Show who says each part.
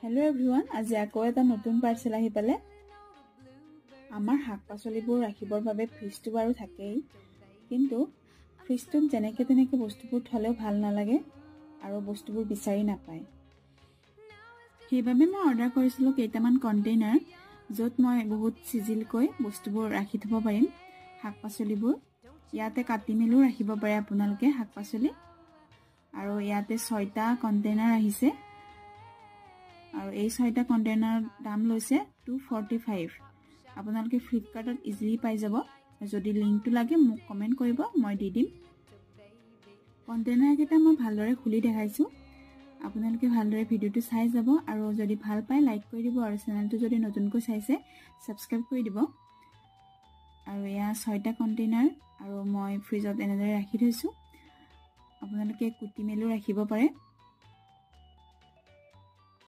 Speaker 1: hello everyone आज আকৌ এটা নতুন পাৰ্সেল আহি পালে আমাৰ শাক-পাচলিবোৰ ৰাখিবৰ বাবে ফ্ৰিজটো বাৰু থাকেই কিন্তু ফ্ৰিজটোত যেনেকে তেনেকে বস্তুবোৰ থলেও ভাল নালাগে আৰু বস্তুবোৰ বিচাৰি নাপায় সেইবাবে মই অৰ্ডাৰ কৰিছিলো কেইটামান কন্টেইনাৰ যত মই বহুত সিজিলকৈ বস্তুবোৰ ৰাখি থব পাৰিম শাক-পাচলিবোৰ ইয়াতে কাটি মেলিও ৰাখিব পাৰে আপোনালোকে শাক-পাচলি আৰু ইয়াতে 6টা কন্টেইনাৰ আহিছে আৰু এই 6টা কন্টেইনাৰ দাম লৈছে 245 আপোনালোকে ফ্লিপকাৰ্টত ইজিলি পাই যাব যদি লিংকটো লাগে মোক কমেন্ট কৰিব মই দি দিম কন্টেইনাৰ কেইটা মই ভালদৰে খুলি দেখাইছো আপোনালোকে ভালদৰে ভিডিওটো চাই যাব আৰু যদি ভাল পায় লাইক কৰি দিব আৰু চেনেলটো যদি নতুনকৈ চাইছে সাবস্ক্ৰাইব কৰি দিব আৰু এয়া 6টা কন্টেইনাৰ আৰু মই ফ্ৰিজত এনেদৰে ৰাখি থৈছো আপোনালোকে কুটি মেলিও ৰাখিব পাৰে